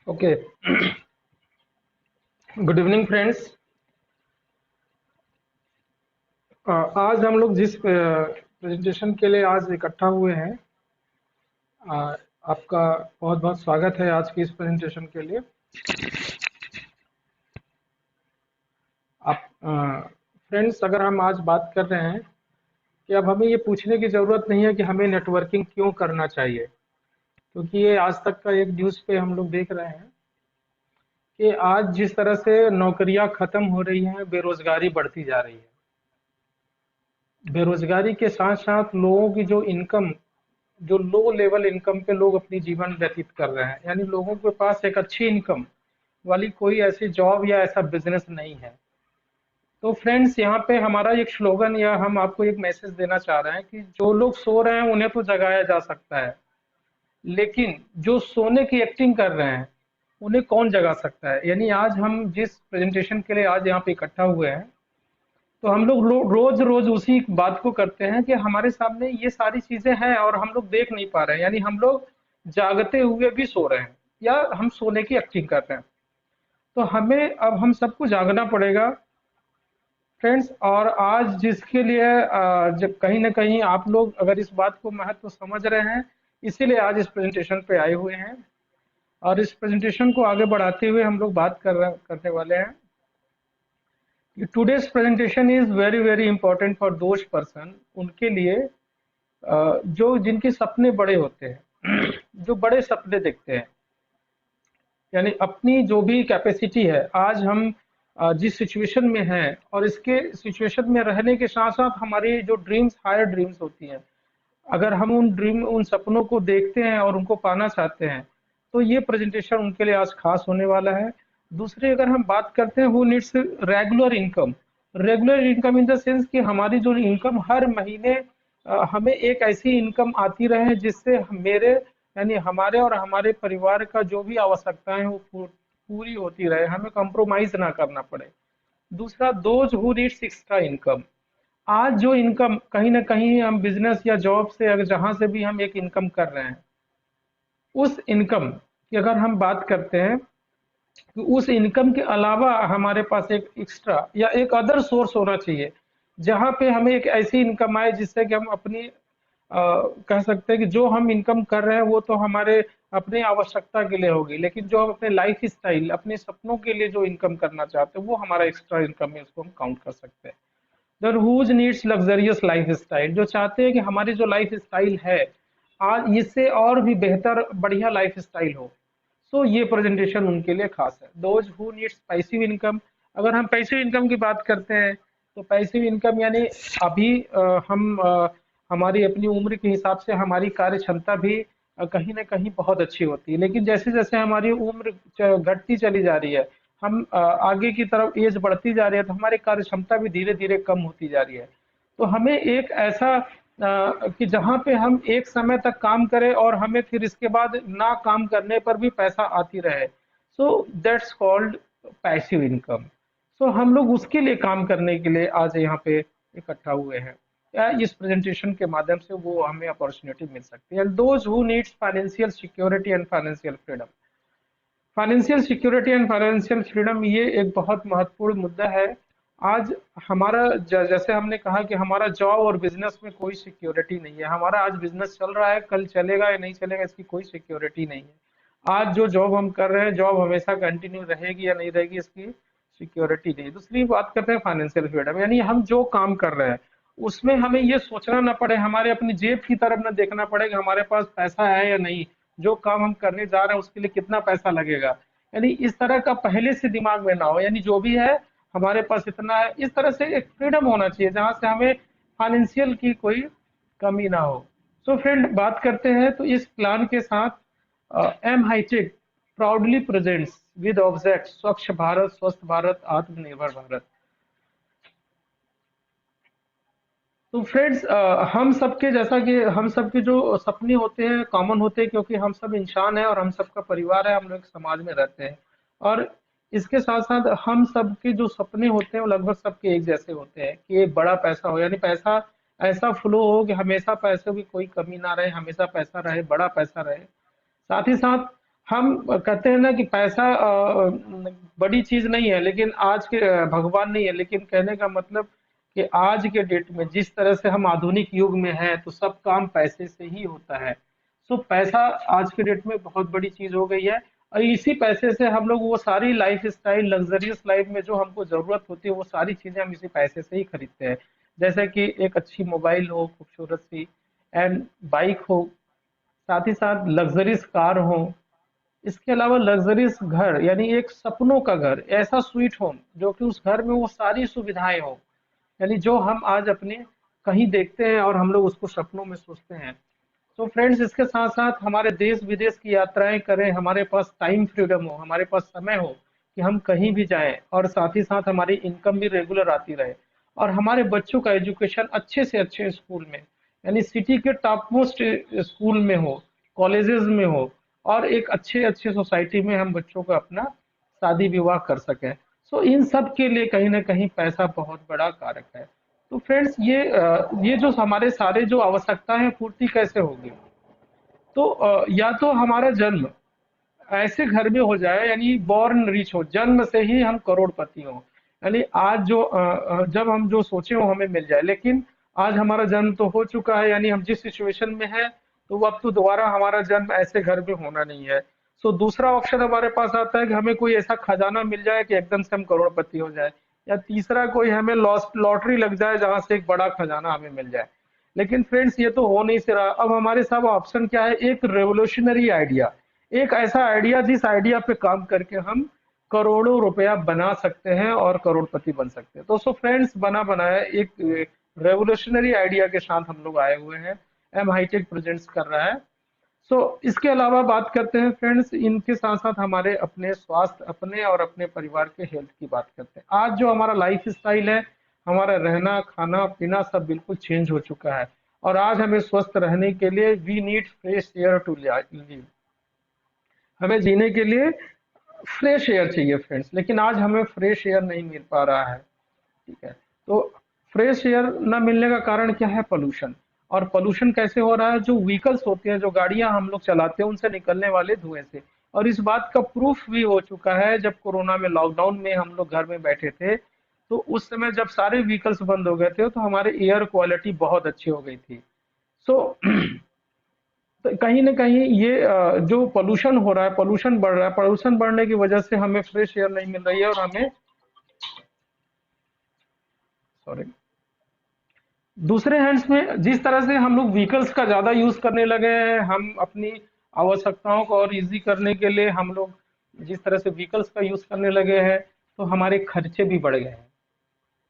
Okay. Good evening friends. आज हम लोग जिस प्रेजेंटेशन के लिए आज इकट्ठा हुए हैं, आपका बहुत बहुत स्वागत है आज की इस प्रेजेंटेशन के लिए। आप फ्रेंड्स, अगर हम आज बात कर रहे हैं कि अब हमें ये पूछने की ज़रूरत नहीं है कि हमें नेटवर्किंग क्यों करना चाहिए, क्योंकि ये आज तक का एक न्यूज़ पे हम लोग देख रहे हैं कि आज जिस तरह से नौकरियां खत्म हो रही हैं, बेरोजगारी बढ़ती जा रही है। बेरोजगारी के साथ साथ लोगों की जो इनकम, जो लो लेवल इनकम पे लोग अपनी जीवन व्यतीत कर रहे हैं, यानी लोगों के पास एक अच्छी इनकम वाली कोई ऐसी जॉब या ऐसा बिजनेस नहीं है। तो फ्रेंड्स, यहाँ पे हमारा एक स्लोगन या हम आपको एक मैसेज देना चाह रहे हैं कि जो लोग सो रहे हैं उन्हें तो जगाया जा सकता है, लेकिन जो सोने की एक्टिंग कर रहे हैं उन्हें कौन जगा सकता है। यानी आज हम जिस प्रेजेंटेशन के लिए आज यहाँ पे इकट्ठा हुए हैं, तो हम लोग रोज रोज उसी बात को करते हैं कि हमारे सामने ये सारी चीजें हैं और हम लोग देख नहीं पा रहे हैं, यानी हम लोग जागते हुए भी सो रहे हैं या हम सोने की एक्टिंग कर रहे हैं। तो हमें अब हम सबको जागना पड़ेगा फ्रेंड्स। और आज जिसके लिए जब कहीं ना कहीं आप लोग अगर इस बात को महत्व समझ रहे हैं, इसीलिए आज इस प्रेजेंटेशन पे आए हुए हैं। और इस प्रेजेंटेशन को आगे बढ़ाते हुए हम लोग बात करने वाले हैं। Today's presentation is very very important for those person, उनके लिए जो जिनके सपने बड़े होते हैं, जो बड़े सपने देखते हैं, यानी अपनी जो भी कैपेसिटी है। आज हम जिस सिचुएशन में हैं और इसके सिचुएशन में रहने के साथ साथ हमारी जो ड्रीम्स, हायर ड्रीम्स होती हैं, अगर हम उन सपनों को देखते हैं और उनको पाना चाहते हैं, तो ये प्रेजेंटेशन उनके लिए आज खास होने वाला है। दूसरी अगर हम बात करते हैं, who needs regular income. Regular income in the sense कि हमारी जो इनकम हर महीने हमें एक ऐसी इनकम आती रहे जिससे मेरे, यानी हमारे और हमारे परिवार का जो भी आवश्यकताएं हैं वो पूरी होती रहे, हमें कॉम्प्रोमाइज ना करना पड़े। दूसरा, those who needs extra income. आज जो इनकम कहीं ना कहीं हम बिजनेस या जॉब से, अगर जहां से भी हम एक इनकम कर रहे हैं, उस इनकम की अगर हम बात करते हैं, तो उस इनकम के अलावा हमारे पास एक एक्स्ट्रा या एक अदर सोर्स होना चाहिए, जहां पे हमें एक ऐसी इनकम आए जिससे कि हम अपनी कह सकते हैं कि जो हम इनकम कर रहे हैं वो तो हमारे अपनी आवश्यकता के लिए होगी, लेकिन जो हम अपने लाइफ स्टाइल, अपने सपनों के लिए जो इनकम करना चाहते हैं वो हमारा एक्स्ट्रा इनकम है, उसको हम काउंट कर सकते हैं। Then who needs luxurious lifestyle, जो चाहते हैं कि हमारी जो लाइफ स्टाइल है आज इससे और भी बेहतर बढ़िया लाइफ स्टाइल हो, सो ये प्रेजेंटेशन उनके लिए खास है। Those who needs passive income. अगर हम पैसिव इनकम की बात करते हैं, तो पैसिव इनकम यानी अभी हमारी अपनी उम्र के हिसाब से हमारी कार्य क्षमता भी कहीं ना कहीं बहुत अच्छी होती है, लेकिन जैसे जैसे हमारी उम्र घटती चली जा रही है, हम आगे की तरफ एज बढ़ती जा रही है, तो हमारी कार्य क्षमता भी धीरे धीरे कम होती जा रही है। तो हमें एक ऐसा कि जहाँ पे हम एक समय तक काम करें और हमें फिर इसके बाद ना काम करने पर भी पैसा आती रहे, so that's called passive income. सो हम लोग उसके लिए काम करने के लिए आज यहाँ पे इकट्ठा हुए हैं, या इस प्रेजेंटेशन के माध्यम से वो हमें अपॉर्चुनिटी मिल सकती है। Those who needs financial security and financial freedom. Financial security and financial freedom ये एक बहुत महत्वपूर्ण मुद्दा है। आज हमारा जैसे हमने कहा कि हमारा जॉब और बिजनेस में कोई सिक्योरिटी नहीं है। हमारा आज बिजनेस चल रहा है, कल चलेगा या नहीं चलेगा इसकी कोई सिक्योरिटी नहीं है। आज जो जॉब हम कर रहे हैं, जॉब हमेशा कंटिन्यू रहेगी या नहीं रहेगी इसकी सिक्योरिटी नहीं है। दूसरी बात करते हैं फाइनेंशियल फ्रीडम, यानी हम जो काम कर रहे हैं उसमें हमें ये सोचना ना पड़े, हमारे अपनी जेब की तरफ ना देखना पड़े कि हमारे पास पैसा है या नहीं, जो काम हम करने जा रहे हैं उसके लिए कितना पैसा लगेगा। यानी इस तरह का पहले से दिमाग में ना हो, यानी जो भी है हमारे पास इतना है, इस तरह से एक फ्रीडम होना चाहिए जहां से हमें फाइनेंशियल की कोई कमी ना हो। सो फ्रेंड, बात करते हैं तो इस प्लान के साथ M Hitech proudly presents with object Swachh Bharat, स्वस्थ भारत, आत्मनिर्भर भारत। तो फ्रेंड्स, हम सबके जैसा कि हम सबके जो सपने होते हैं कॉमन होते हैं, क्योंकि हम सब इंसान हैं और हम सबका परिवार है, हम लोग समाज में रहते हैं। और इसके साथ साथ हम सबके जो सपने होते हैं वो लगभग सबके एक जैसे होते हैं कि एक बड़ा पैसा हो, यानी पैसा ऐसा फ्लो हो कि हमेशा पैसे की कोई कमी ना रहे, हमेशा पैसा रहे, बड़ा पैसा रहे। साथ ही साथ हम कहते हैं ना कि पैसा बड़ी चीज नहीं है, लेकिन आज के भगवान नहीं है, लेकिन कहने का मतलब कि आज के डेट में जिस तरह से हम आधुनिक युग में हैं, तो सब काम पैसे से ही होता है। सो पैसा आज के डेट में बहुत बड़ी चीज हो गई है, और इसी पैसे से हम लोग वो सारी लाइफ स्टाइल, लग्जरियस लाइफ में जो हमको जरूरत होती है, वो सारी चीजें हम इसी पैसे से ही खरीदते हैं। जैसे कि एक अच्छी मोबाइल हो खूबसूरत सी, एंड बाइक हो, साथ ही साथ लग्जरियस कार हो, इसके अलावा लग्जरियस घर, यानी एक सपनों का घर, ऐसा स्वीट होम जो कि उस घर में वो सारी सुविधाएं हो, यानी जो हम आज अपने कहीं देखते हैं और हम लोग उसको सपनों में सोचते हैं। तो फ्रेंड्स, इसके साथ साथ हमारे देश विदेश की यात्राएं करें, हमारे पास टाइम फ्रीडम हो, हमारे पास समय हो कि हम कहीं भी जाएं, और साथ ही साथ हमारी इनकम भी रेगुलर आती रहे, और हमारे बच्चों का एजुकेशन अच्छे से अच्छे स्कूल में, यानी सिटी के टॉप मोस्ट स्कूल में हो, कॉलेजेस में हो, और एक अच्छे अच्छे सोसाइटी में हम बच्चों को अपना शादी विवाह कर सकें। सो इन सब के लिए कहीं ना कहीं पैसा बहुत बड़ा कारक है। तो फ्रेंड्स, ये जो हमारे सारे जो आवश्यकता है पूर्ति कैसे होगी, तो या तो हमारा जन्म ऐसे घर में हो जाए, यानी बॉर्न रिच हो, जन्म से ही हम करोड़पति हो, यानी आज जो जब हम जो सोचे वो हमें मिल जाए। लेकिन आज हमारा जन्म तो हो चुका है, यानी हम जिस सिचुएशन में है, तो वो अब तो दोबारा हमारा जन्म ऐसे घर में होना नहीं है। सो दूसरा ऑप्शन हमारे पास आता है कि हमें कोई ऐसा खजाना मिल जाए कि एकदम से हम करोड़पति हो जाए, या तीसरा कोई हमें लॉटरी लग जाए जहां से एक बड़ा खजाना हमें मिल जाए। लेकिन फ्रेंड्स, ये तो हो नहीं से रहा। अब हमारे साथ ऑप्शन क्या है? एक रेवोल्यूशनरी आइडिया, एक ऐसा आइडिया जिस आइडिया पे काम करके हम करोड़ों रुपया बना सकते हैं और करोड़पति बन सकते हैं। तो सो फ्रेंड्स, बना बनाया एक रेवोल्यूशनरी आइडिया के साथ हम लोग आए हुए हैं, एम हाईटेक प्रेजेंट्स कर रहा है। सो इसके अलावा बात करते हैं फ्रेंड्स, इनके साथ साथ हमारे अपने स्वास्थ्य, अपने और अपने परिवार के हेल्थ की बात करते हैं। आज जो हमारा लाइफ स्टाइल है, हमारा रहना खाना पीना सब बिल्कुल चेंज हो चुका है, और आज हमें स्वस्थ रहने के लिए we need fresh air to live. हमें जीने के लिए फ्रेश एयर चाहिए फ्रेंड्स, लेकिन आज हमें फ्रेश एयर नहीं मिल पा रहा है। ठीक है, तो फ्रेश एयर न मिलने का कारण क्या है? पोल्यूशन। और पोल्यूशन कैसे हो रहा है? जो व्हीकल्स होते हैं, जो गाड़ियां हम लोग चलाते हैं, उनसे निकलने वाले धुएं से। और इस बात का प्रूफ भी हो चुका है, जब कोरोना में लॉकडाउन में हम लोग घर में बैठे थे, तो उस समय जब सारे व्हीकल्स बंद हो गए थे, तो हमारे एयर क्वालिटी बहुत अच्छी हो गई थी। सो तो कहीं ना कहीं ये जो पोल्यूशन हो रहा है, पोल्यूशन बढ़ रहा है, पोल्यूशन बढ़ने की वजह से हमें फ्रेश एयर नहीं मिल रही है, और हमें, सॉरी, दूसरे हैंड्स में जिस तरह से हम लोग व्हीकल्स का ज्यादा यूज करने लगे हैं, हम अपनी आवश्यकताओं को और इजी करने के लिए हम लोग जिस तरह से व्हीकल्स का यूज करने लगे हैं, तो हमारे खर्चे भी बढ़ गए हैं।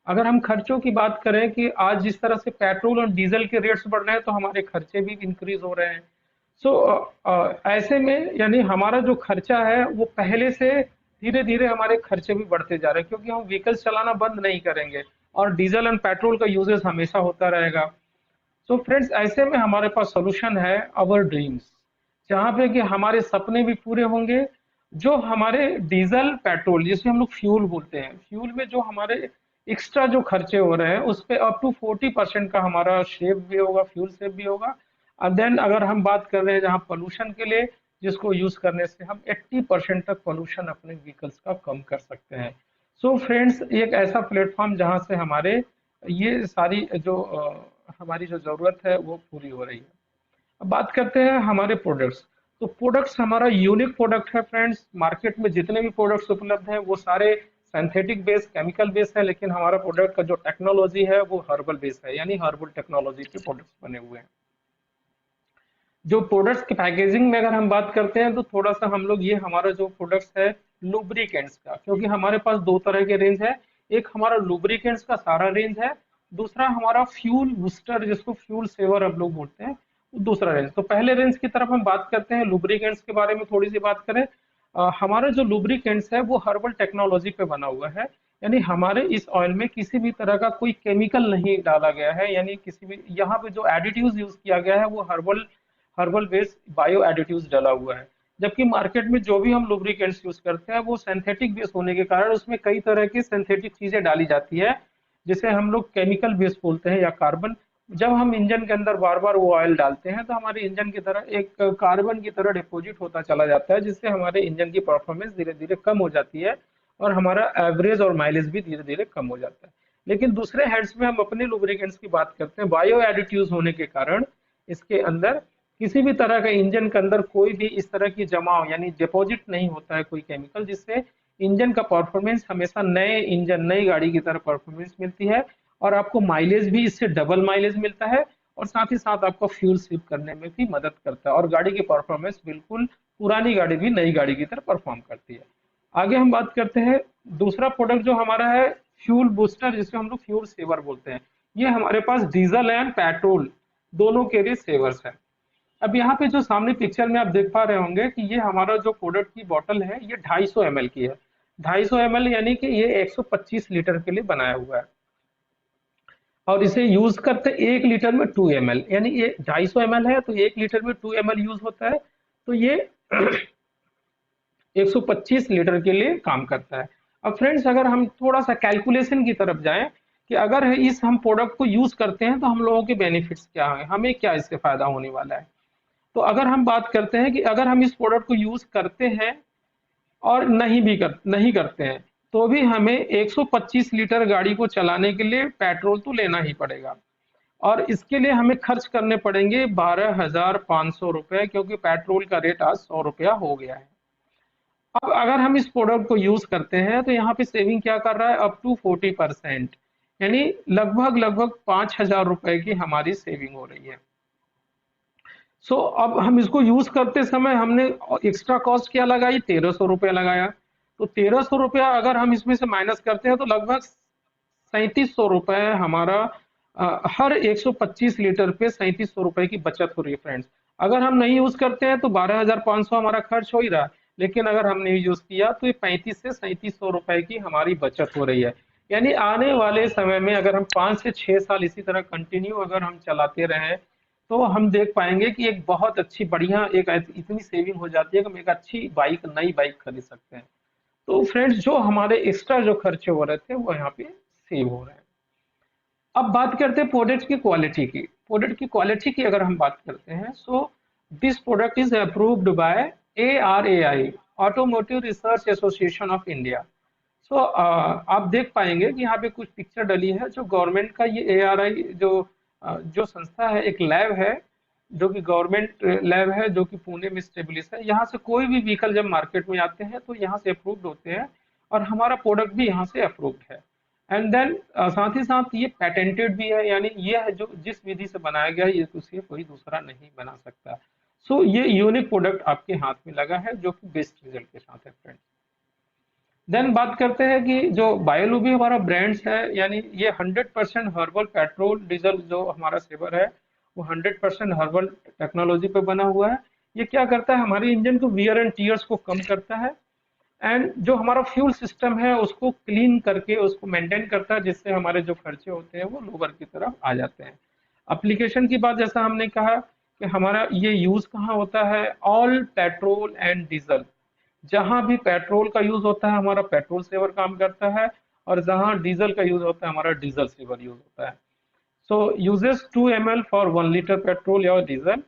अगर हम खर्चों की बात करें कि आज जिस तरह से पेट्रोल और डीजल के रेट्स बढ़ रहे हैं, तो हमारे खर्चे भी इंक्रीज हो रहे हैं। सो ऐसे में यानी हमारा जो खर्चा है वो पहले से धीरे धीरे हमारे खर्चे भी बढ़ते जा रहे हैं, क्योंकि हम व्हीकल्स चलाना बंद नहीं करेंगे, और डीजल एंड पेट्रोल का यूजेस हमेशा होता रहेगा। सो फ्रेंड्स, ऐसे में हमारे पास सोल्यूशन है, अवर ड्रीम्स, जहाँ पे कि हमारे सपने भी पूरे होंगे। जो हमारे डीजल पेट्रोल, जिसे हम लोग फ्यूल बोलते हैं, फ्यूल में जो हमारे एक्स्ट्रा जो खर्चे हो रहे हैं, उस पे अप टू 40% का हमारा सेव भी होगा, फ्यूल सेव भी होगा। और देन अगर हम बात कर रहे हैं जहाँ पोल्यूशन के लिए, जिसको यूज करने से हम 80% तक पोल्यूशन अपने व्हीकल्स का कम कर सकते हैं। सो फ्रेंड्स, एक ऐसा प्लेटफॉर्म जहाँ से हमारे ये सारी जो हमारी जो जरूरत है वो पूरी हो रही है। अब बात करते हैं हमारे प्रोडक्ट्स। तो प्रोडक्ट्स हमारा यूनिक प्रोडक्ट है फ्रेंड्स। मार्केट में जितने भी प्रोडक्ट्स उपलब्ध हैं वो सारे सिंथेटिक बेस, केमिकल बेस है, लेकिन हमारा प्रोडक्ट का जो टेक्नोलॉजी है वो हर्बल बेस है, यानी हर्बल टेक्नोलॉजी के प्रोडक्ट्स बने हुए हैं। जो प्रोडक्ट्स की पैकेजिंग में अगर हम बात करते हैं, तो थोड़ा सा हम लोग, ये हमारा जो प्रोडक्ट्स है लुब्रिकेंट्स का, क्योंकि हमारे पास दो तरह के रेंज है। एक हमारा लुब्रिकेंट्स का सारा रेंज है, दूसरा हमारा फ्यूल बूस्टर, जिसको फ्यूल सेवर हम लोग बोलते हैं, वो दूसरा रेंज। तो पहले रेंज की तरफ हम बात करते हैं, लुब्रिकेंट्स के बारे में थोड़ी सी बात करें। हमारा जो लुब्रिकेंट्स है वो हर्बल टेक्नोलॉजी पे बना हुआ है, यानी हमारे इस ऑयल में किसी भी तरह का कोई केमिकल नहीं डाला गया है, यानी किसी भी यहाँ पे जो एडिटिव्स यूज किया गया है वो herbal herbal based bio additives डाला हुआ है। जबकि मार्केट में जो भी हम लुब्रिकेंट्स यूज करते हैं वो सिंथेटिक बेस होने के कारण उसमें कई तरह की सिंथेटिक चीजें डाली जाती है, जिसे हम लोग केमिकल बेस बोलते हैं या कार्बन। जब हम इंजन के अंदर बार बार वो ऑयल डालते हैं तो हमारे इंजन की तरह एक कार्बन की तरह डिपॉजिट होता चला जाता है, जिससे हमारे इंजन की परफॉर्मेंस धीरे धीरे कम हो जाती है और हमारा एवरेज और माइलेज भी धीरे धीरे कम हो जाता है। लेकिन दूसरे हेड्स में हम अपने लुब्रिकेंट्स की बात करते हैं, बायो एडिटिव्स होने के कारण इसके अंदर किसी भी तरह का इंजन के अंदर कोई भी इस तरह की जमाव यानी डिपॉजिट नहीं होता है कोई केमिकल, जिससे इंजन का परफॉर्मेंस हमेशा नए इंजन नई गाड़ी की तरह परफॉर्मेंस मिलती है और आपको माइलेज भी इससे डबल माइलेज मिलता है और साथ ही साथ आपको फ्यूल सेव करने में भी मदद करता है और गाड़ी की परफॉर्मेंस बिल्कुल पुरानी गाड़ी भी नई गाड़ी की तरह परफॉर्म करती है। आगे हम बात करते हैं दूसरा प्रोडक्ट जो हमारा है फ्यूल बूस्टर, जिसको हम लोग फ्यूल सेवर बोलते हैं। ये हमारे पास डीजल एंड पेट्रोल दोनों के लिए सेवर्स है। अब यहाँ पे जो सामने पिक्चर में आप देख पा रहे होंगे कि ये हमारा जो प्रोडक्ट की बॉटल है ये 250 ml की है। 250 ml यानी कि ये 125 लीटर के लिए बनाया हुआ है और इसे यूज करते 1 लीटर में 2 ml, यानी ये 250 ml है तो 1 लीटर में 2 ml यूज होता है, तो ये 125 लीटर के लिए काम करता है। अब फ्रेंड्स अगर हम थोड़ा सा कैलकुलेशन की तरफ जाएं कि अगर इस हम प्रोडक्ट को यूज करते हैं तो हम लोगों के बेनिफिट्स क्या हैं, हमें क्या इससे फायदा होने वाला है। तो अगर हम बात करते हैं कि अगर हम इस प्रोडक्ट को यूज करते हैं और नहीं करते हैं तो भी हमें 125 लीटर गाड़ी को चलाने के लिए पेट्रोल तो लेना ही पड़ेगा और इसके लिए हमें खर्च करने पड़ेंगे 12,500 रुपए, क्योंकि पेट्रोल का रेट आज 100 रुपया हो गया है। अब अगर हम इस प्रोडक्ट को यूज करते हैं तो यहाँ पे सेविंग क्या कर रहा है, अप टू 40%, यानी लगभग लगभग 5,000 रुपए की हमारी सेविंग हो रही है। अब हम इसको यूज करते समय हमने एक्स्ट्रा कॉस्ट क्या लगाई, 1,300 रुपया लगाया। तो 1,300 रुपया अगर हम इसमें से माइनस करते हैं तो लगभग 3,700 रुपए हमारा हर 125 लीटर पे 3,700 रुपए की बचत हो रही है फ्रेंड्स। अगर हम नहीं यूज करते हैं तो 12,500 हमारा खर्च हो ही रहा है, लेकिन अगर हमने यूज किया तो ये 35 से 3,700 रुपए की हमारी बचत हो रही है। यानी आने वाले समय में अगर हम 5 से 6 साल इसी तरह कंटिन्यू अगर हम चलाते रहे तो हम देख पाएंगे कि एक बहुत अच्छी बढ़िया एक इतनी सेविंग हो जाती है कि हम एक अच्छी बाइक नई बाइक खरीद सकते हैं। तो फ्रेंड्स जो हमारे एक्स्ट्रा जो खर्चे हो रहे थे वो यहाँ पे सेव हो रहे हैं। अब बात करते हैं प्रोडक्ट की क्वालिटी की। प्रोडक्ट की क्वालिटी की अगर हम बात करते हैं, so this product is approved by ARAI, automotive research association of India. आप देख पाएंगे कि यहाँ पे कुछ पिक्चर डली है जो गवर्नमेंट का ये ARI जो संस्था है, एक लैब है जो कि गवर्नमेंट लैब है जो कि पुणे में स्टेब्लिश है। यहाँ से कोई भी व्हीकल जब मार्केट में आते हैं तो यहाँ से अप्रूव्ड होते हैं और हमारा प्रोडक्ट भी यहाँ से अप्रूव्ड है। एंड देन साथ ही साथ ये पेटेंटेड भी है, यानी ये है जो जिस विधि से बनाया गया है ये उसे कोई दूसरा नहीं बना सकता। ये यूनिक प्रोडक्ट आपके हाथ में लगा है जो कि बेस्ट रिजल्ट के साथ है फ्रेंड्स। देन बात करते हैं कि जो बायोलूबी हमारा ब्रांड्स है, यानी ये 100% हर्बल पेट्रोल डीजल जो हमारा सेवर है वो 100% हर्बल टेक्नोलॉजी पे बना हुआ है। ये क्या करता है, हमारे इंजन को वियर एंड टीयर्स को कम करता है एंड जो हमारा फ्यूल सिस्टम है उसको क्लीन करके उसको मेंटेन करता है, जिससे हमारे जो खर्चे होते हैं वो लोअर की तरफ आ जाते हैं। एप्लीकेशन की बात जैसा हमने कहा कि हमारा ये यूज कहाँ होता है, ऑल पेट्रोल एंड डीजल। जहां भी पेट्रोल का यूज होता है हमारा पेट्रोल सेवर काम करता है और जहां डीजल का यूज होता है हमारा डीजल सेवर यूज होता है। Uses 2 ml for 1 litre petrol या डीजल।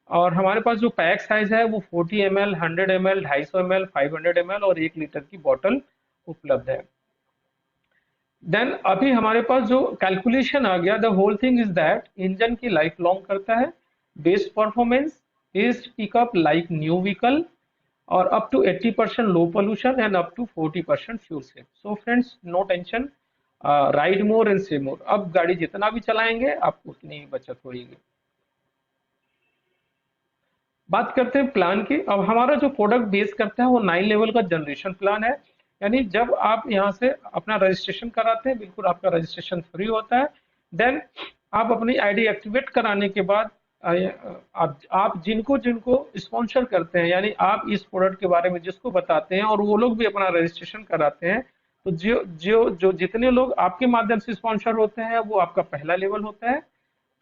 और हमारे पास जो पैक साइज है वो 40 ml, 100 ml, 250 ml, 500 ml और 1 लीटर की बॉटल उपलब्ध है। देन अभी हमारे पास जो कैलकुलेशन आ गया, the whole thing is that engine की लाइफ लॉन्ग करता है, best performance, best pickup like new vehicle और up to 80% low pollution and up to 40% fuel save. So friends no tension, ride more and save मोर। अब गाड़ी जितना भी चलाएंगे आपको उतनी ही बचत होगी। बात करते हैं प्लान की। अब हमारा जो प्रोडक्ट बेस करता है वो 9 लेवल का जनरेशन प्लान है, यानी जब आप यहाँ से अपना रजिस्ट्रेशन कराते हैं बिल्कुल आपका रजिस्ट्रेशन फ्री होता है। देन आप अपनी आईडी एक्टिवेट कराने के बाद आप जिनको जिनको स्पॉन्सर करते हैं, यानी आप इस प्रोडक्ट के बारे में जिसको बताते हैं और वो लोग भी अपना रजिस्ट्रेशन कराते हैं, तो जो जो जो जितने लोग आपके माध्यम से स्पॉन्सर होते हैं वो आपका पहला लेवल होता है।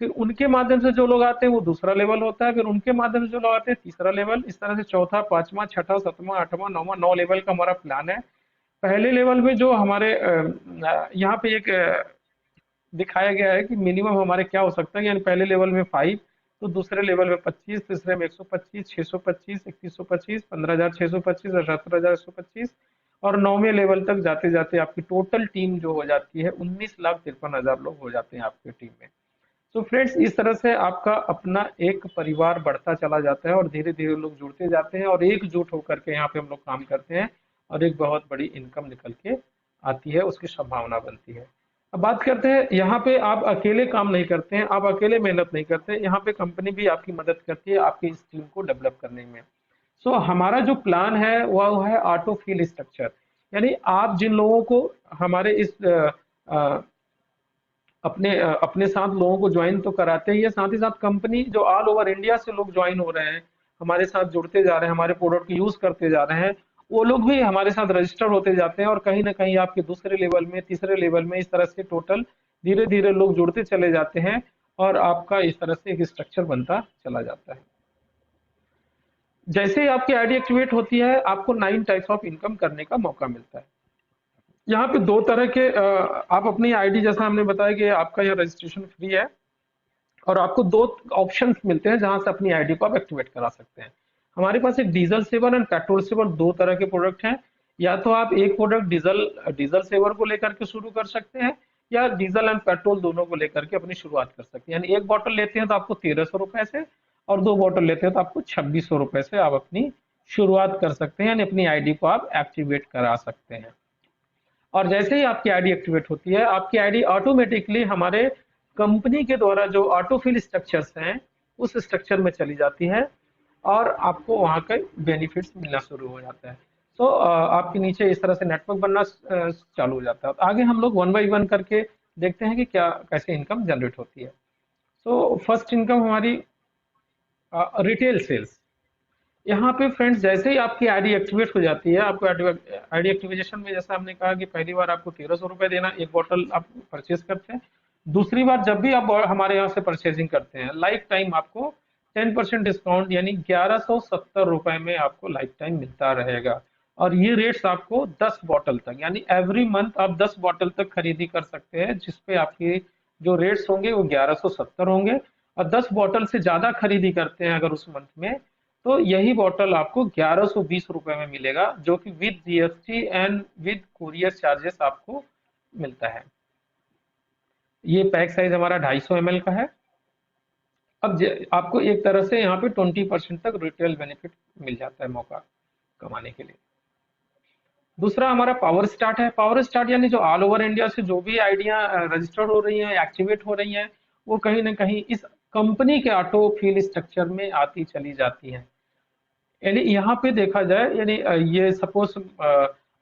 फिर उनके माध्यम से जो लोग आते हैं वो दूसरा लेवल होता है, फिर उनके माध्यम से जो लोग आते हैं तीसरा लेवल, इस तरह से चौथा, पांचवा, छठा, सातवां, आठवां, नौवां, 9 लेवल का हमारा प्लान है। पहले लेवल में जो हमारे यहाँ पे एक दिखाया गया है कि मिनिमम हमारे क्या हो सकता है, यानी पहले लेवल में 5, तो दूसरे लेवल में 25, तीसरे में 125, 625, 2125, 15,625 और 17,125, और 9वें लेवल तक जाते जाते आपकी टोटल टीम जो हो जाती है 19,53,000 लोग हो जाते हैं आपकी टीम में। तो फ्रेंड्स, इस तरह से आपका अपना एक परिवार बढ़ता चला जाता है और धीरे धीरे लोग जुड़ते जाते हैं और एकजुट होकर के यहाँ पे हम लोग काम करते हैं और एक बहुत बड़ी इनकम निकल के आती है, उसकी संभावना बनती है। अब बात करते हैं, यहाँ पे आप अकेले काम नहीं करते हैं, आप अकेले मेहनत नहीं करते, यहाँ पे कंपनी भी आपकी मदद करती है आपकी इस टीम को डेवलप करने में। सो हमारा जो प्लान है वह है ऑटो फील स्ट्रक्चर, यानी आप जिन लोगों को हमारे इस अपने साथ लोगों को ज्वाइन तो कराते ही है, साथ ही साथ कंपनी जो ऑल ओवर इंडिया से लोग ज्वाइन हो रहे हैं, हमारे साथ जुड़ते जा रहे हैं, हमारे प्रोडक्ट को यूज करते जा रहे हैं, वो लोग भी हमारे साथ रजिस्टर होते जाते हैं और कहीं ना कहीं आपके दूसरे लेवल में, तीसरे लेवल में, इस तरह से टोटल धीरे धीरे लोग जुड़ते चले जाते हैं और आपका इस तरह से एक स्ट्रक्चर बनता चला जाता है। जैसे ही आपकी आईडी एक्टिवेट होती है आपको 9 टाइप्स ऑफ इनकम करने का मौका मिलता है। यहाँ पे दो तरह के आप अपनी आईडी, जैसा हमने बताया कि आपका यहाँ रजिस्ट्रेशन फ्री है और आपको दो ऑप्शंस मिलते हैं जहां से अपनी आईडी को आप एक्टिवेट करा सकते हैं। हमारे पास एक diesel saver and petrol saver, दो तरह के प्रोडक्ट हैं। या तो आप एक प्रोडक्ट डीजल डीजल सेवर को लेकर के शुरू कर सकते हैं, या डीजल एंड पेट्रोल दोनों को लेकर के अपनी शुरुआत कर सकते हैं। यानी एक बॉटल लेते हैं तो आपको 1300 रुपए से, और दो बॉटल लेते हैं तो आपको 2600 रुपए से आप अपनी शुरुआत कर सकते हैं, यानी अपनी आईडी को आप एक्टिवेट करा सकते हैं। और जैसे ही आपकी आईडी एक्टिवेट होती है आपकी आईडी ऑटोमेटिकली हमारे कंपनी के द्वारा जो ऑटोफिल स्ट्रक्चर्स हैं उस स्ट्रक्चर में चली जाती है और आपको वहां का बेनिफिट्स मिलना शुरू हो जाता है। तो आपके नीचे इस तरह से नेटवर्क बनना चालू हो जाता है। तो आगे हम लोग वन बाई वन करके देखते हैं कि क्या कैसे इनकम जनरेट होती है। तो फर्स्ट इनकम हमारी रिटेल सेल्स। यहाँ पे फ्रेंड्स, जैसे ही आपकी आईडी एक्टिवेट हो जाती है, आपको आईडी एक्टिवेशन में जैसा हमने कहा कि पहली बार आपको 1300 रुपए देना, एक बॉटल आप परचेज करते हैं। दूसरी बार जब भी आप हमारे यहाँ से परचेजिंग करते हैं, लाइफ टाइम आपको 10% डिस्काउंट यानी 1170 रुपए में आपको लाइफ टाइम मिलता रहेगा। और ये रेट्स आपको 10 बॉटल तक, यानी एवरी मंथ आप 10 बॉटल तक खरीदी कर सकते हैं, जिसपे आपके जो रेट्स होंगे वो 1170 होंगे। और 10 बॉटल से ज्यादा खरीदी करते हैं अगर उस मंथ में, तो यही बॉटल आपको 1120 रुपए में मिलेगा, जो कि with GST and with courier charges आपको मिलता है। ये पैक साइज हमारा 250 ml का है। अब आपको एक तरह से यहाँ पे 20% तक रिटेल बेनिफिट मिल जाता है मौका कमाने के लिए। दूसरा हमारा पावर स्टार्ट है। पावर स्टार्ट यानी जो ऑल ओवर इंडिया से जो भी आइडिया रजिस्टर्ड हो रही हैं, एक्टिवेट हो रही हैं, वो कहीं ना कहीं इस कंपनी के ऑटो फील स्ट्रक्चर में आती चली जाती हैं। यानी यहाँ पे देखा जाए, यानी ये सपोज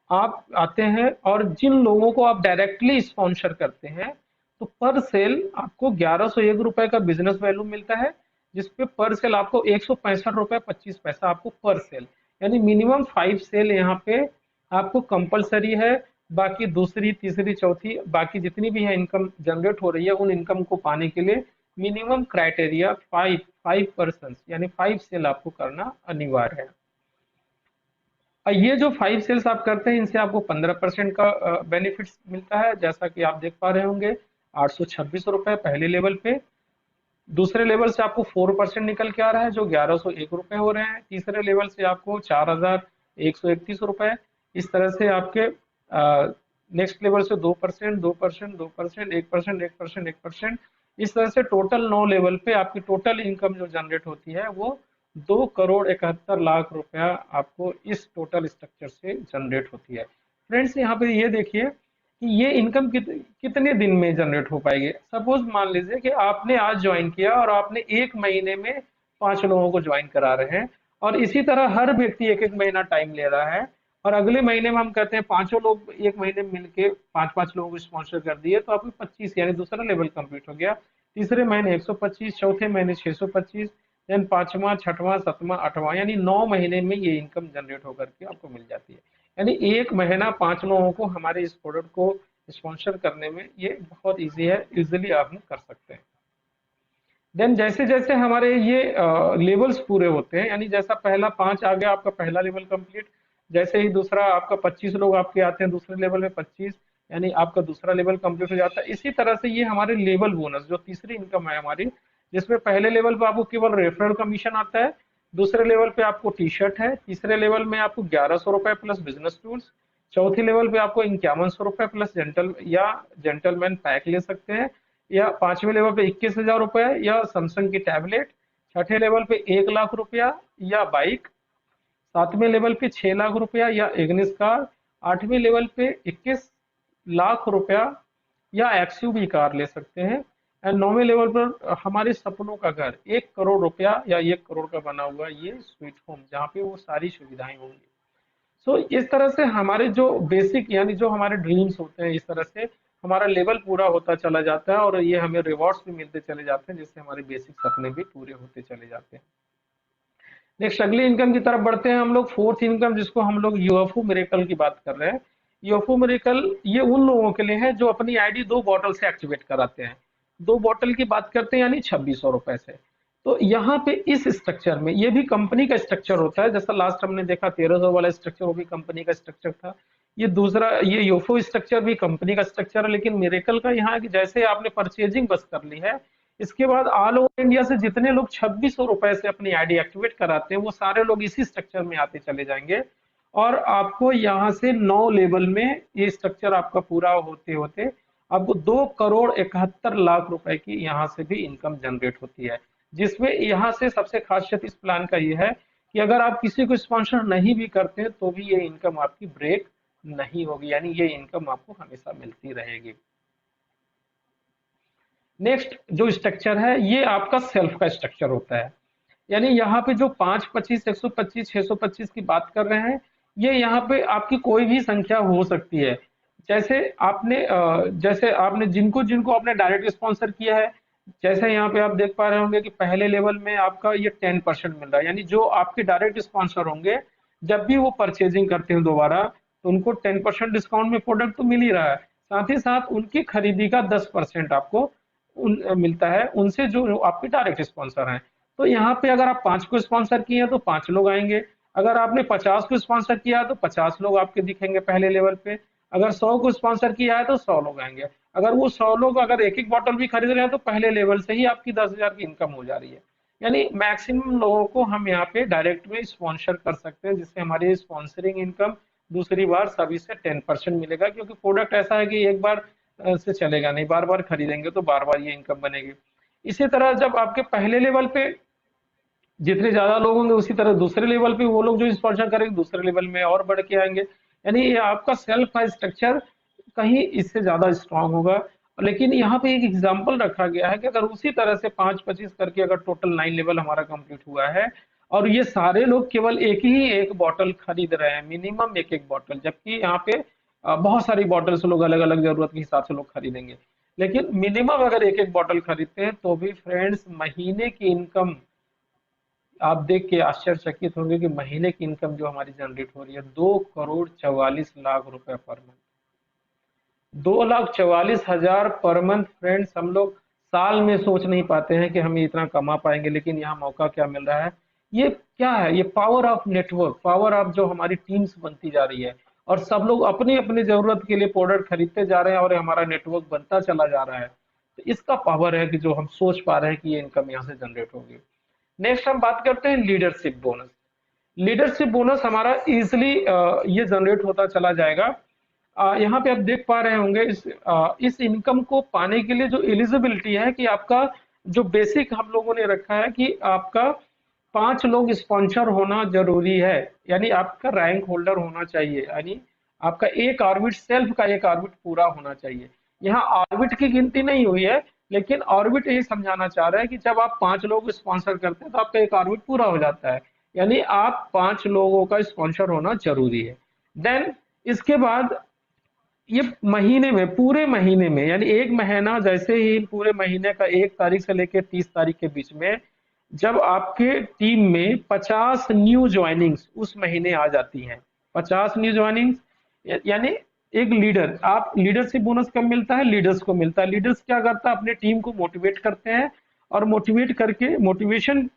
आप आते हैं और जिन लोगों को आप डायरेक्टली स्पॉन्सर करते हैं, तो पर सेल आपको 1101 रुपए का बिजनेस वैल्यू मिलता है, जिसपे पर सेल आपको 165 रुपए 25 पैसा आपको पर सेल, यानी मिनिमम 5 सेल यहाँ पे आपको कंपलसरी है। बाकी दूसरी, तीसरी, चौथी, बाकी जितनी भी है इनकम जनरेट हो रही है, उन इनकम को पाने के लिए मिनिमम क्राइटेरिया 5% यानी 5 सेल आपको करना अनिवार्य है। और ये जो 5 सेल्स आप करते हैं, इनसे आपको 15% का बेनिफिट्स मिलता है, जैसा कि आप देख पा रहे होंगे। 826 रुपए पहले लेवल पे, दूसरे लेवल से आपको 4% निकल के आ रहा है जो 1101 रुपए हो रहे हैं, तीसरे लेवल से आपको 4131 रुपए, इस तरह से आपके नेक्स्ट लेवल से 2%, 2%, 2%, 1%, 1%, 1%, इस तरह से टोटल 9 लेवल पे आपकी टोटल इनकम जो जनरेट होती है वो 2,71,00,000 रुपया आपको इस टोटल स्ट्रक्चर से जनरेट होती है। फ्रेंड्स, यहाँ पे ये देखिए कि ये इनकम कितने दिन में जनरेट हो पाएगी। सपोज मान लीजिए कि आपने आज ज्वाइन किया और आपने एक महीने में 5 लोगों को ज्वाइन करा रहे हैं, और इसी तरह हर व्यक्ति एक एक महीना टाइम ले रहा है, और अगले महीने में हम कहते हैं 5 लोग एक महीने में मिलके 5-5 लोगों को स्पॉन्सर कर दिए, तो आपको 25 यानी दूसरा लेवल कंप्लीट हो गया। तीसरे महीने 125, चौथे महीने 625, देन पांचवा, छठवां, सातवां, आठवां, यानी 9 महीने में ये इनकम जनरेट होकर के आपको मिल जाती है। यानी एक महीना 5 लोगों को हमारे इस प्रोडक्ट को स्पॉन्सर करने में ये बहुत इजी है, इजिली आप कर सकते हैं। देन जैसे जैसे हमारे ये लेवल्स पूरे होते हैं, यानी जैसा पहला 5 आ गया आपका पहला लेवल कंप्लीट, जैसे ही दूसरा आपका 25 लोग आपके आते हैं दूसरे लेवल में 25, यानी आपका दूसरा लेवल कंप्लीट हो जाता है। इसी तरह से ये हमारे लेवल बोनस जो तीसरी इनकम है हमारी, जिसमें पहले लेवल पे आपको केवल रेफरल कमीशन आता है, दूसरे लेवल पे आपको टी शर्ट है, तीसरे लेवल में आपको 1100 रुपए प्लस बिजनेस टूल्स, चौथे लेवल पे आपको 5100 रुपए प्लस जेंटलमैन पैक ले सकते हैं, या पांचवें लेवल पे 21 हजार रुपए या सैमसंग की टैबलेट, छठे लेवल पे 1 लाख रुपया या बाइक, सातवें लेवल पे 6 लाख रुपया या एग्निस कार, आठवें लेवल पे 21 लाख रुपया या एक्सयूवी कार ले सकते हैं, एंड नौवें लेवल पर हमारे सपनों का घर 1 करोड़ रुपया या 1 करोड़ का बना हुआ ये स्वीट होम, जहाँ पे वो सारी सुविधाएं होंगी। सो इस तरह से हमारे जो बेसिक यानी जो हमारे ड्रीम्स होते हैं, इस तरह से हमारा लेवल पूरा होता चला जाता है और ये हमें रिवॉर्ड्स भी मिलते चले जाते हैं, जिससे हमारे बेसिक सपने भी पूरे होते चले जाते हैं। नेक्स्ट अगली इनकम की तरफ बढ़ते हैं हम लोग, फोर्थ इनकम, जिसको हम लोग यूएफओ मिरेकल की बात कर रहे हैं। यूएफओ मिरेकल ये उन लोगों के लिए है जो अपनी आईडी 2 बॉटल से एक्टिवेट कराते हैं। 2 बॉटल की बात करते हैं यानी 2600 रुपए से। तो यहाँ पे इस स्ट्रक्चर में ये भी कंपनी का स्ट्रक्चर होता है, जैसा लास्ट हमने देखा 1300 वाला स्ट्रक्चर, वो भी कंपनी का स्ट्रक्चर था। ये दूसरा ये यूएफओ स्ट्रक्चर भी कंपनी का स्ट्रक्चर है, लेकिन मिरेकल का यहाँ है कि जैसे आपने परचेजिंग बस कर ली है, इसके बाद ऑल ओवर इंडिया से जितने लोग 2600 रुपए से अपनी आईडी एक्टिवेट कराते हैं, वो सारे लोग इसी स्ट्रक्चर में आते चले जाएंगे। और आपको यहाँ से 9 लेवल में ये स्ट्रक्चर आपका पूरा होते होते आपको 2 करोड़ 71 लाख रुपए की यहाँ से भी इनकम जनरेट होती है। जिसमें यहाँ से सबसे खासियत इस प्लान का ये है कि अगर आप किसी को स्पॉन्सर नहीं भी करते हैं तो भी ये इनकम आपकी ब्रेक नहीं होगी, यानी ये इनकम आपको हमेशा मिलती रहेगी। नेक्स्ट जो स्ट्रक्चर है ये आपका सेल्फ का स्ट्रक्चर होता है, यानी यहाँ पे जो 5, 25, 125, 625 की बात कर रहे हैं, ये यहाँ पे आपकी कोई भी संख्या हो सकती है। जैसे आपने जिनको जिनको आपने डायरेक्ट स्पॉन्सर किया है, जैसे यहाँ पे आप देख पा रहे होंगे कि पहले लेवल में आपका ये 10% मिल रहा है, यानी जो आपके डायरेक्ट स्पॉन्सर होंगे जब भी वो परचेजिंग करते हैं दोबारा, तो उनको 10% डिस्काउंट में प्रोडक्ट तो मिल ही रहा है, साथ ही साथ उनकी खरीदी का 10% आपको मिलता है उनसे जो आपके डायरेक्ट स्पॉन्सर हैं। तो यहाँ पे अगर आप 5 को स्पॉन्सर किए हैं तो 5 लोग आएंगे, अगर आपने 50 को स्पॉन्सर किया तो 50 लोग आपके दिखेंगे पहले लेवल पे, अगर 100 को स्पॉन्सर किया है तो 100 लोग आएंगे। अगर वो 100 लोग अगर एक एक बॉटल भी खरीद रहे हैं तो पहले लेवल से ही आपकी 10,000 की इनकम हो जा रही है। यानी मैक्सिमम लोगों को हम यहाँ पे डायरेक्ट में स्पॉन्सर कर सकते हैं, जिससे हमारी स्पॉन्सरिंग इनकम दूसरी बार सभी से 10% मिलेगा, क्योंकि प्रोडक्ट ऐसा है कि एक बार से चलेगा नहीं, बार बार खरीदेंगे तो बार बार ये इनकम बनेगी। इसी तरह जब आपके पहले लेवल पे जितने ज्यादा लोग होंगे, उसी तरह दूसरे लेवल पे वो लोग जो स्पॉन्सर करेंगे दूसरे लेवल में और बढ़ के आएंगे, यानी ये आपका सेल्फ का स्ट्रक्चर कहीं इससे ज्यादा स्ट्रांग होगा। लेकिन यहाँ पे एक एग्जाम्पल रखा गया है कि अगर उसी तरह से 5, 25 करके अगर टोटल 9 लेवल हमारा कंप्लीट हुआ है और ये सारे लोग केवल एक बॉटल खरीद रहे हैं, मिनिमम एक बॉटल, जबकि यहाँ पे बहुत सारी बॉटल्स लोग अलग अलग जरूरत के हिसाब से लोग खरीदेंगे, लेकिन मिनिमम अगर एक बॉटल खरीदते हैं तो भी फ्रेंड्स महीने की इनकम आप देख के आश्चर्यचकित होंगे कि महीने की इनकम जो हमारी जनरेट हो रही है 2 करोड़ 44 लाख रुपए per month. 2,44,000 per month friends, हम लोग साल में सोच नहीं पाते हैं कि हम ये इतना कमा पाएंगे, लेकिन यहाँ मौका क्या मिल रहा है, ये क्या है, ये power of network, power of जो हमारी टीम्स बनती जा रही है और सब लोग अपनी अपनी जरूरत के लिए प्रोडक्ट खरीदते जा रहे हैं और हमारा नेटवर्क बनता चला जा रहा है। तो इसका पावर है कि जो हम सोच पा रहे हैं कि ये इनकम यहाँ से जनरेट होगी। नेक्स्ट हम बात करते हैं लीडरशिप बोनस। लीडरशिप बोनस हमारा इजिली ये जनरेट होता चला जाएगा। यहाँ पे आप देख पा रहे होंगे इस इनकम को पाने के लिए जो एलिजिबिलिटी है कि आपका जो बेसिक हम लोगों ने रखा है कि आपका 5 लोग स्पॉन्सर होना जरूरी है, यानी आपका रैंक होल्डर होना चाहिए, यानी आपका एक ऑर्बिट सेल्फ का एक ऑर्बिट पूरा होना चाहिए। यहाँ ऑर्बिट की गिनती नहीं हुई है, लेकिन ऑर्बिट यही समझाना चाह रहा है कि जब आप 5 लोग स्पॉन्सर करते हैं तो आपका एक ऑर्बिट पूरा हो जाता है, यानी आप 5 लोगों का स्पॉन्सर होना जरूरी है। देन इसके बाद ये महीने में, पूरे महीने में, यानी एक महीना जैसे ही पूरे महीने का 1 तारीख से लेकर 30 तारीख के बीच में जब आपके टीम में 50 न्यू ज्वाइनिंग्स उस महीने आ जाती हैं, 50 न्यू ज्वाइनिंग्स, यानी एक लीडर, आप लीडरशिप बोनस कब मिलता है, लीडर्स को मिलता है। लीडर्स क्या करता है, अपने टीम को मोटिवेट करते हैं और मोटिवेट करके मोटिवेशन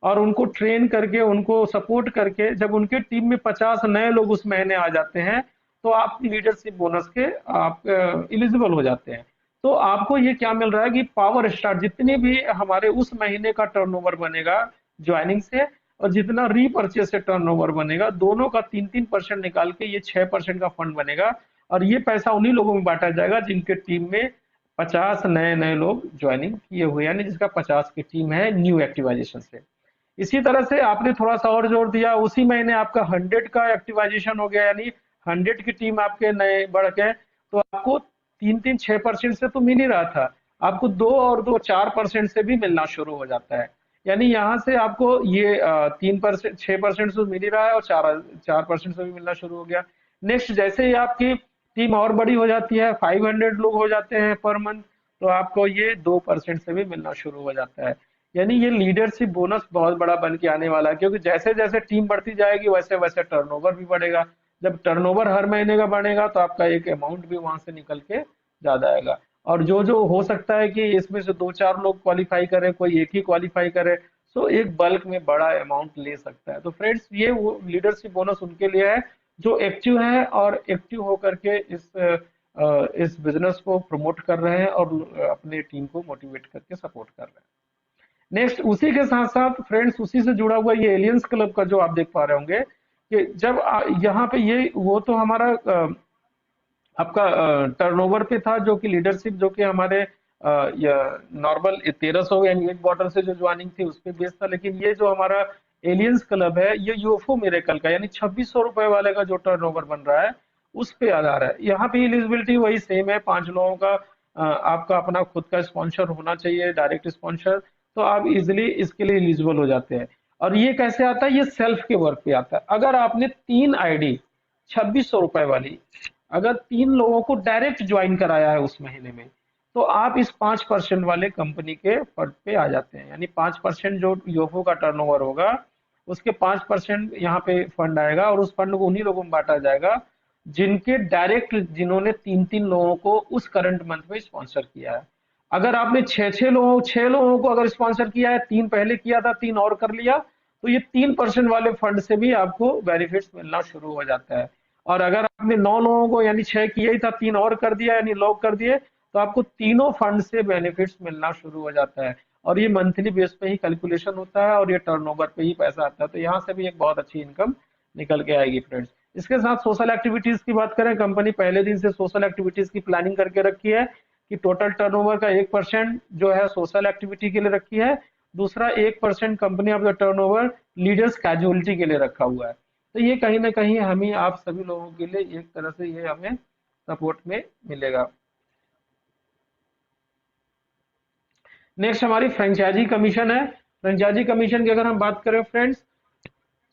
और उनको ट्रेन करके उनको सपोर्ट करके जब उनके टीम में 50 नए लोग उस महीने आ जाते हैं तो आप लीडरशिप बोनस के आप एलिजिबल हो जाते हैं। तो आपको ये क्या मिल रहा है कि पावर स्टार जितने भी हमारे उस महीने का टर्नओवर बनेगा ज्वाइनिंग से, और जितना रीपर्चेस से टर्नओवर बनेगा, दोनों का 3-3% निकाल के ये 6% का फंड बनेगा। और ये पैसा उन्हीं लोगों में बांटा जाएगा जिनके टीम में 50 नए नए लोग ज्वाइनिंग किए हुए, यानी जिसका 50 की टीम है न्यू एक्टिवाइजेशन से। इसी तरह से आपने थोड़ा सा और जोड़ दिया, उसी महीने आपका 100 का एक्टिवाइजेशन हो गया, यानी 100 की टीम आपके नए बढ़ गए, तो आपको 3-3-6% से तो मिल ही रहा था, आपको 2 और 2 4% से भी मिलना शुरू हो जाता है। यानी यहाँ से आपको ये 3%, 6% से मिल ही रहा है, और 4% से भी मिलना शुरू हो गया। नेक्स्ट, जैसे ही आपकी टीम और बड़ी हो जाती है, 500 लोग हो जाते हैं पर मंथ, तो आपको ये 2% से भी मिलना शुरू हो जाता है। यानी ये लीडरशिप बोनस बहुत बड़ा बन के आने वाला है, क्योंकि जैसे जैसे टीम बढ़ती जाएगी वैसे वैसे टर्नओवर भी बढ़ेगा। जब टर्नओवर हर महीने का बढ़ेगा तो आपका एक अमाउंट भी वहां से निकल के ज्यादा आएगा। और जो जो हो सकता है कि इसमें से 2-4 लोग क्वालिफाई करे, कोई एक ही क्वालिफाई करे, तो एक बल्क में बड़ा अमाउंट ले सकता है। तो फ्रेंड्स, ये वो लीडरशिप बोनस उनके लिए है जो एक्टिव है और एक्टिव होकर के इस बिजनेस को प्रमोट कर रहे हैं और अपने टीम को मोटिवेट करके सपोर्ट कर रहे हैं। नेक्स्ट, उसी के साथ साथ फ्रेंड्स, उसी से जुड़ा हुआ ये एलियंस क्लब का जो आप देख पा रहे होंगे कि जब यहाँ पे ये वो तो हमारा आपका टर्नओवर पे था, जो कि लीडरशिप जो कि हमारे नॉर्मल 1300 यानी एक बॉटल से जो ज्वाइनिंग थी उस पे बेस था। लेकिन ये जो हमारा एलियंस क्लब है, ये यूएफओ मिरेकल का, यानी 2600 रुपए वाले का जो टर्नओवर बन रहा है उस पे आधार है। यहाँ पे एलिजिबिलिटी वही सेम है, 5 लोगों का आपका अपना खुद का स्पॉन्सर होना चाहिए, डायरेक्ट स्पॉन्सर, तो आप इजिली इसके लिए एलिजिबल हो जाते हैं। और ये कैसे आता है? ये सेल्फ के वर्क पे आता है। अगर आपने 3 आईडी 2600 रुपए वाली, अगर 3 लोगों को डायरेक्ट ज्वाइन कराया है उस महीने में, तो आप इस 5% वाले कंपनी के फंड पे आ जाते हैं। यानी 5% जो योफो का टर्नओवर होगा उसके 5% यहाँ पे फंड आएगा, और उस फंड को उन्हीं लोगों में बांटा जाएगा जिनके डायरेक्ट, जिन्होंने 3-3 लोगों को उस करंट मंथ में स्पॉन्सर किया है। अगर आपने 6 लोगों को अगर स्पॉन्सर किया है, 3 पहले किया था, 3 और कर लिया, तो ये 3% वाले फंड से भी आपको बेनिफिट्स मिलना शुरू हो जाता है। और अगर आपने 9 लोगों को, यानी 6 किया ही था, 3 और कर दिया, यानी लॉक कर दिए, तो आपको तीनों फंड से बेनिफिट्स मिलना शुरू हो जाता है। और ये मंथली बेस पे ही कैलकुलेशन होता है, और ये टर्नओवर पे ही पैसा आता है। तो यहाँ से भी एक बहुत अच्छी इनकम निकल के आएगी फ्रेंड्स। इसके साथ सोशल एक्टिविटीज की बात करें, कंपनी पहले दिन से सोशल एक्टिविटीज की प्लानिंग करके रखी है कि टोटल टर्नओवर का 1% जो है सोशल एक्टिविटी के लिए रखी है। दूसरा 1% company of the turnover leaders casualty के लिए रखा हुआ है। तो ये कहीं ना कहीं हमें, आप सभी लोगों के लिए एक तरह से ये हमें सपोर्ट में मिलेगा। नेक्स्ट हमारी फ्रेंचाइजी कमीशन है। फ्रेंचाइजी कमीशन की अगर हम बात करें फ्रेंड्स,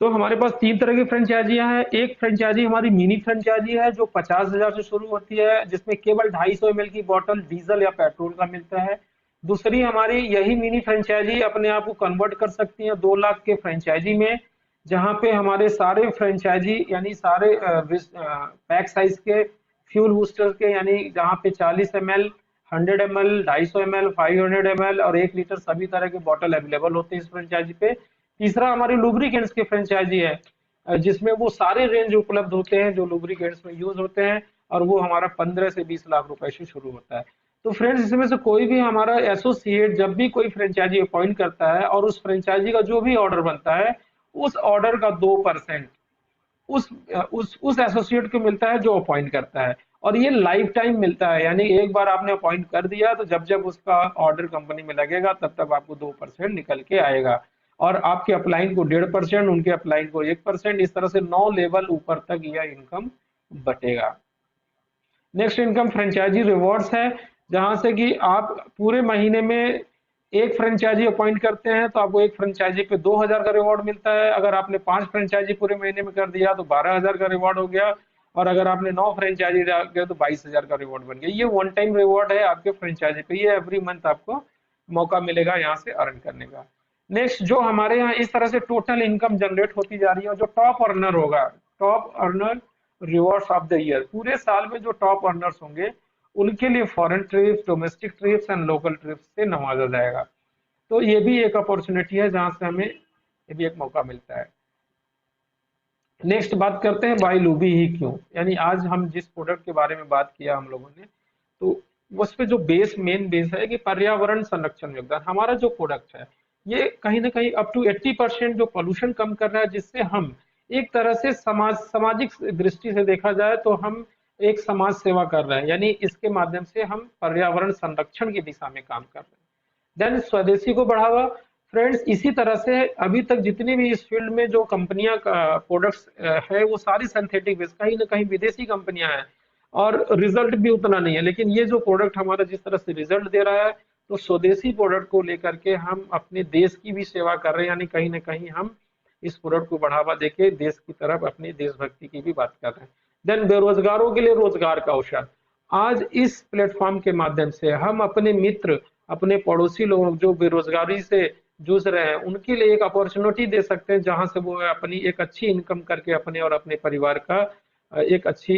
तो हमारे पास 3 तरह की फ्रेंचाइजियां हैं। एक फ्रेंचाइजी हमारी मिनी फ्रेंचाइजी है जो 50,000 से शुरू होती है, जिसमें केवल 250 ml की बोतल डीजल या पेट्रोल का मिलता है। दूसरी हमारी यही मिनी फ्रेंचाइजी अपने आप को कन्वर्ट कर सकती है 2 लाख के फ्रेंचाइजी में, जहां पे हमारे सारे फ्रेंचाइजी यानी सारे पैक साइज के फ्यूल बूस्टर के, यानी जहां पे 40 ml, 100 ml, 250 ml, 500 ml और 1 लीटर सभी तरह के बॉटल अवेलेबल होते हैं इस फ्रेंचाइजी पे। तीसरा हमारी लुब्रिकेंट्स की फ्रेंचाइजी है, जिसमें वो सारे रेंज उपलब्ध होते हैं जो लुब्रिकेंट्स में यूज होते हैं, और वो हमारा 15 से 20 लाख रुपए से शुरू होता है। तो फ्रेंड्स, इसमें से कोई भी हमारा एसोसिएट जब भी कोई फ्रेंचाइजी अपॉइंट करता है, और उस फ्रेंचाइजी का जो भी ऑर्डर बनता है, उस ऑर्डर का 2% उस एसोसिएट को मिलता है जो अपॉइंट करता है। और ये लाइफ टाइम मिलता है, यानी एक बार आपने अपॉइंट कर दिया तो जब जब उसका ऑर्डर कंपनी में लगेगा तब तब आपको 2% निकल के आएगा। और आपके अपलाइन को 1.5%, उनके अपलाइन को 1%, इस तरह से 9 लेवल ऊपर तक यह income बटेगा। Next income franchise rewards है, जहां से कि आप पूरे महीने में एक फ्रेंचाइजी अपॉइंट करते हैं तो आपको एक फ्रेंचाइजी पे 2,000 का रिवॉर्ड मिलता है। अगर आपने 5 फ्रेंचाइजी पूरे महीने में कर दिया तो 12,000 का रिवॉर्ड हो गया। और अगर आपने 9 फ्रेंचाइजी गया तो 22,000 का रिवॉर्ड बन गया। ये वन टाइम रिवॉर्ड है आपके फ्रेंचाइजी पे, ये एवरी मंथ आपको मौका मिलेगा यहाँ से अर्न करने का। नेक्स्ट, जो हमारे यहाँ इस तरह से टोटल इनकम जनरेट होती जा रही है, जो टॉप अर्नर होगा, top earner rewards of the year, पूरे साल में जो टॉप अर्नर्स होंगे उनके लिए foreign trips, domestic trips and local trips से नवाजा जाएगा। तो ये भी एक अपॉर्चुनिटी है जहां से हमें ये भी एक मौका मिलता है। नेक्स्ट बात करते हैं बाय लूबी ही क्यों। यानी आज हम जिस प्रोडक्ट के बारे में बात किया हम लोगों ने, तो उस पे जो बेस मेन बेस है कि पर्यावरण संरक्षण में योगदान। हमारा जो प्रोडक्ट है ये कहीं ना कहीं अप टू 80% जो पोल्यूशन कम कर रहा है, जिससे हम एक तरह से सामाजिक दृष्टि से देखा जाए तो हम एक समाज सेवा कर रहे हैं। यानी इसके माध्यम से हम पर्यावरण संरक्षण की दिशा में काम कर रहे हैं। देन स्वदेशी को बढ़ावा। फ्रेंड्स, इसी तरह से अभी तक जितनी भी इस फील्ड में जो कंपनियां प्रोडक्ट्स है वो सारी सिंथेटिक बेस, कहीं ना कहीं विदेशी कंपनियां हैं और रिजल्ट भी उतना नहीं है। लेकिन ये जो प्रोडक्ट हमारा जिस तरह से रिजल्ट दे रहा है, तो स्वदेशी प्रोडक्ट को लेकर के हम अपने देश की भी सेवा कर रहे हैं। यानी कहीं ना कहीं हम इस प्रोडक्ट को बढ़ावा देके देश की तरफ अपनी देशभक्ति की भी बात कर रहे हैं। देन बेरोजगारों के लिए रोजगार का अवसर। आज इस प्लेटफॉर्म के माध्यम से हम अपने मित्र, अपने पड़ोसी लोग जो बेरोजगारी से जूझ रहे हैं, उनके लिए एक अपॉर्चुनिटी दे सकते हैं जहां से वो अपनी एक अच्छी इनकम करके अपने और अपने परिवार का एक अच्छी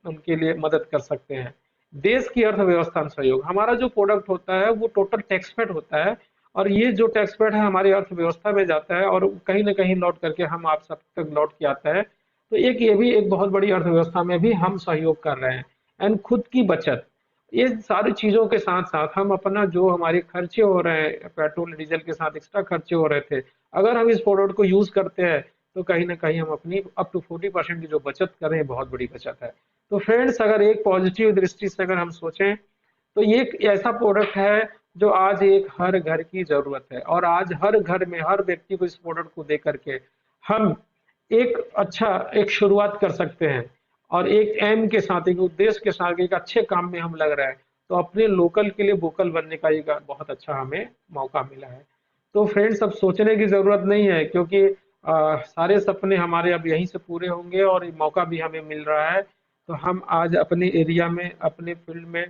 उनके लिए मदद कर सकते हैं। देश की अर्थव्यवस्था में सहयोग। हमारा जो प्रोडक्ट होता है वो टोटल टैक्सपेड होता है, और ये जो टैक्सपेड है हमारी अर्थव्यवस्था में जाता है और कहीं ना कहीं लौट करके हम आप सब तक लौट के आता है। तो एक ये भी एक बहुत बड़ी अर्थव्यवस्था में भी हम सहयोग कर रहे हैं। एंड खुद की बचत। ये सारी चीजों के साथ साथ हम अपना जो हमारे खर्चे हो रहे हैं, पेट्रोल डीजल के साथ एक्स्ट्रा खर्चे हो रहे थे, अगर हम इस प्रोडक्ट को यूज करते हैं तो कहीं ना कहीं हम अपनी अप टू 40% की जो बचत कर रहे हैं, बहुत बड़ी बचत है। तो फ्रेंड्स, अगर एक पॉजिटिव दृष्टि से अगर हम सोचें तो ये एक ऐसा प्रोडक्ट है जो आज एक हर घर की जरूरत है, और आज हर घर में हर व्यक्ति को इस प्रोडक्ट को दे करके हम एक अच्छा एक शुरुआत कर सकते हैं, और एक एम के साथ, एक उद्देश्य के साथ, एक अच्छे काम में हम लग रहे हैं, तो अपने लोकल के लिए वोकल बनने का एक बहुत अच्छा हमें मौका मिला है। तो फ्रेंड्स, अब सोचने की जरूरत नहीं है, क्योंकि सारे सपने हमारे अब यहीं से पूरे होंगे और ये मौका भी हमें मिल रहा है। तो हम आज अपने एरिया में, अपने फील्ड में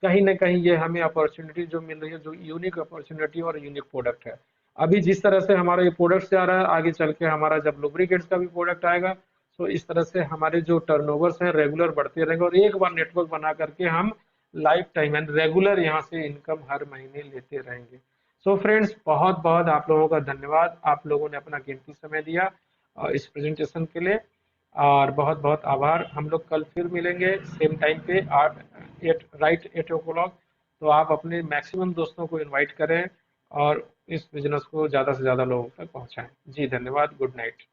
कहीं ना कहीं ये हमें अपॉर्चुनिटी जो मिल रही है, जो यूनिक अपॉर्चुनिटी और यूनिक प्रोडक्ट है। अभी जिस तरह से हमारा ये प्रोडक्ट जा रहा है, आगे चल के हमारा जब लुब्रिकेट्स का भी प्रोडक्ट आएगा, तो इस तरह से हमारे जो टर्नओवर्स हैं रेगुलर बढ़ते रहेंगे, और एक बार नेटवर्क बना करके हम लाइफ टाइम एंड रेगुलर यहाँ से इनकम हर महीने लेते रहेंगे। सो फ्रेंड्स, बहुत बहुत आप लोगों का धन्यवाद। आप लोगों ने अपना कीमती समय दिया इस प्रेजेंटेशन के लिए, और बहुत बहुत आभार। हम लोग कल फिर मिलेंगे सेम टाइम पे, 8 राइट 8 o'clock। तो आप अपने मैक्सिमम दोस्तों को इनवाइट करें और इस बिजनेस को ज़्यादा से ज़्यादा लोगों तक पहुंचाएं। जी धन्यवाद। Good night.